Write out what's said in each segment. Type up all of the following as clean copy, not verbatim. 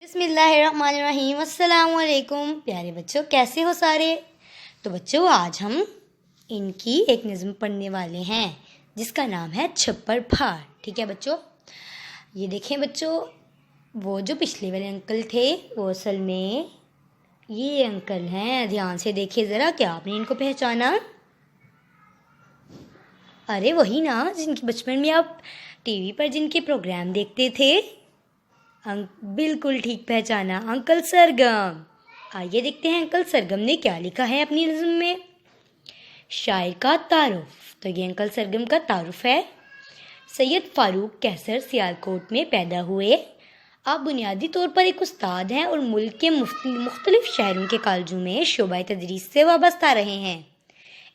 بسم اللہ الرحمن الرحیم۔ السلام علیکم پیارے بچوں، کیسے ہو سارے؟ تو بچوں آج ہم ان کی ایک نظم پڑھنے والے ہیں جس کا نام ہے چھپر پھاڑ۔ ٹھیک ہے بچوں، یہ دیکھیں بچوں، وہ جو پچھلے والے انکل تھے وہ اصل میں یہ انکل ہیں۔ دھیان سے دیکھیں ذرا، کیا آپ نے ان کو پہچانا؟ ارے وہی نا جن کی بچپن میں آپ ٹی وی پر جن کے پروگرام دیکھتے تھے۔ بالکل ٹھیک پہچانا، انکل سرگم۔ آئیے دیکھتے ہیں انکل سرگم نے کیا لکھا ہے اپنی نظم میں۔ شاعر کا تعارف، تو یہ انکل سرگم کا تعارف ہے۔ سید فاروق کیسر سیالکوٹ میں پیدا ہوئے۔ آپ بنیادی طور پر ایک استاد ہیں اور ملک کے مختلف شہروں کے کالجوں میں شعبہ تدریس سے وابستہ رہے ہیں۔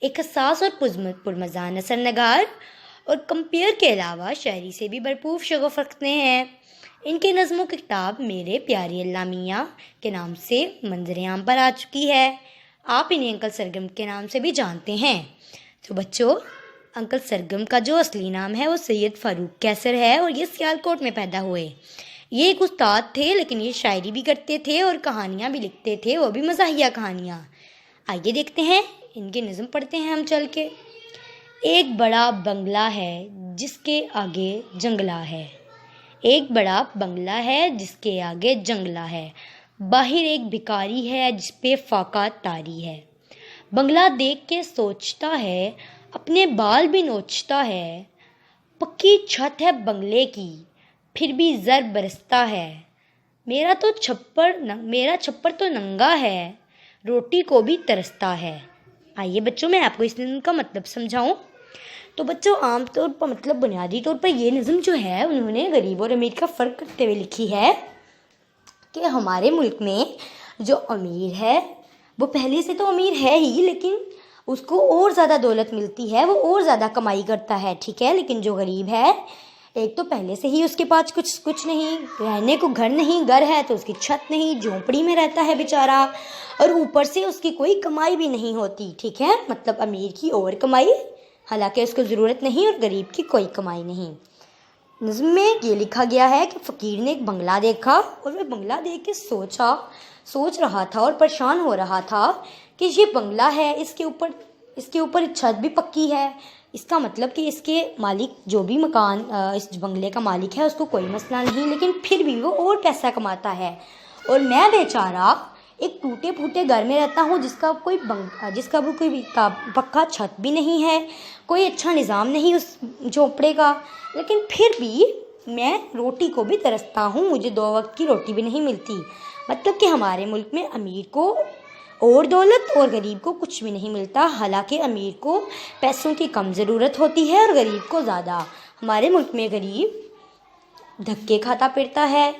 ایک حساس اور پرمزاح نثر نگار اور کمپیئر کے علاوہ شاعری سے بھی بھرپور شغف رکھتے ہیں۔ ان کے نظموں کی کتاب میرے پیارے اللہ میاں کے نام سے منظر عام پر آ چکی ہے۔ آپ انہیں انکل سرگم کے نام سے بھی جانتے ہیں۔ تو بچوں، انکل سرگم کا جو اصلی نام ہے وہ سید فاروق کیسر ہے اور یہ سیالکوٹ میں پیدا ہوئے۔ یہ ایک استاد تھے لیکن یہ شاعری بھی کرتے تھے اور کہانیاں بھی لکھتے تھے، وہ بھی مزاحیہ کہانیاں۔ آئیے دیکھتے ہیں ان کی نظم پڑھتے ہیں ہم چل کے۔ ایک بڑا بنگلہ ہے جس کے آگے جنگلہ ہے، ایک بڑا بنگلہ ہے جس کے آگے جنگلہ ہے، باہر ایک بھکاری ہے جس پہ فاقہ تاری ہے۔ بنگلہ دیکھ کے سوچتا ہے، اپنے بال بھی نوچتا ہے، پکی چھت ہے بنگلے کی پھر بھی زر برستا ہے، میرا چھپر تو ننگا ہے، روٹی کو بھی ترستا ہے۔ آئیے بچوں میں آپ کو اس نظم کا مطلب سمجھاؤں۔ تو بچوں عام طور پر بنیادی طور پر یہ نظم جو ہے انہوں نے غریب اور امیر کا فرق کرتے ہوئے لکھی ہے کہ ہمارے ملک میں جو امیر ہے وہ پہلے سے تو امیر ہے ہی، لیکن اس کو اور زیادہ دولت ملتی ہے، وہ اور زیادہ کمائی کرتا ہے، ٹھیک ہے۔ لیکن جو غریب ہے، ایک تو پہلے سے ہی اس کے پاس کچھ نہیں، رہنے کو گھر نہیں، گھر ہے تو اس کی چھت نہیں، جھونپڑی میں رہتا ہے بیچارہ، اور اوپر سے اس کی کوئی کمائی بھی نہیں ہوتی، ٹھیک ہے۔ مطلب امیر کی اور کمائی، حالانکہ اس کو ضرورت نہیں، اور غریب کی کوئی کمائی نہیں۔ نظم میں یہ لکھا گیا ہے کہ فقیر نے ایک بنگلہ دیکھا اور وہ بنگلہ دیکھ کے سوچ رہا تھا اور پریشان ہو رہا تھا کہ یہ بنگلہ ہے، اس کے اوپر چھت بھی پکی ہے، اس کا مطلب کہ اس کے مالک جو بھی اس بنگلے کا مالک ہے اس کو کوئی مسئلہ نہیں، لیکن پھر بھی وہ اور پیسہ کماتا ہے، اور میں بیچارہ ایک ٹوٹے پھوٹے گھر میں رہتا ہوں جس کا کوئی پکا چھت بھی نہیں ہے، کوئی اچھا نظام نہیں اس جھونپڑے کا، لیکن پھر بھی میں روٹی کو بھی ترستا ہوں، مجھے 2 وقت کی روٹی بھی نہیں ملتی۔ مطلب کہ ہمارے ملک میں امیر کو اور دولت اور غریب کو کچھ بھی نہیں ملتا، حالانکہ امیر کو پیسوں کی کم ضرورت ہوتی ہے اور غریب کو زیادہ۔ ہمارے ملک میں غریب دھکے کھاتا پھرتا ہے،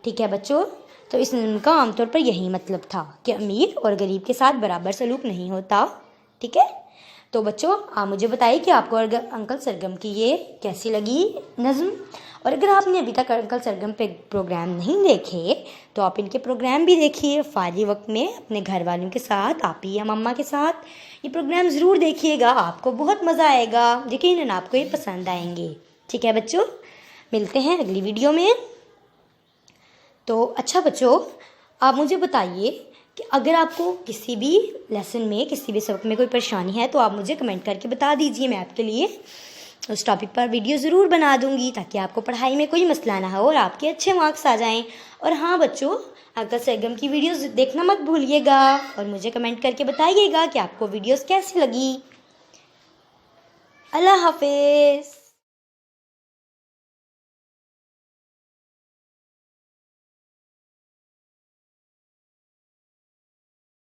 ٹھیک ہے بچوں۔ تو اس نظم کا عام طور پر یہی مطلب تھا کہ امیر اور غریب کے ساتھ برابر سلوک نہیں ہوتا، ٹھیک ہے۔ تو بچوں آپ مجھے بتائیے کہ آپ کو انکل سرگم کی یہ کیسی لگی نظم، اور اگر آپ نے ابھی تک انکل سرگم پہ پروگرام نہیں دیکھے تو آپ ان کے پروگرام بھی دیکھیے فارغ وقت میں اپنے گھر والوں کے ساتھ، آپ ہی یا مما کے ساتھ یہ پروگرام ضرور دیکھیے گا، آپ کو بہت مزہ آئے گا، یقیناً آپ کو یہ پسند آئیں گے، ٹھیک ہے بچوں۔ ملتے ہیں اگلی ویڈیو میں۔ تو اچھا بچوں، آپ مجھے بتائیے کہ اگر آپ کو کسی بھی لیسن میں، کسی بھی سبق میں کوئی پریشانی ہے تو آپ مجھے کمنٹ کر کے بتا دیجئے، میں آپ کے لیے اس ٹاپک پر ویڈیو ضرور بنا دوں گی تاکہ آپ کو پڑھائی میں کوئی مسئلہ نہ ہو اور آپ کے اچھے مارکس آ جائیں۔ اور ہاں بچوں، انکل سرگم کی ویڈیوز دیکھنا مت بھولیے گا اور مجھے کمنٹ کر کے بتائیے گا کہ آپ کو ویڈیوز کیسی لگی۔ اللہ حافظ۔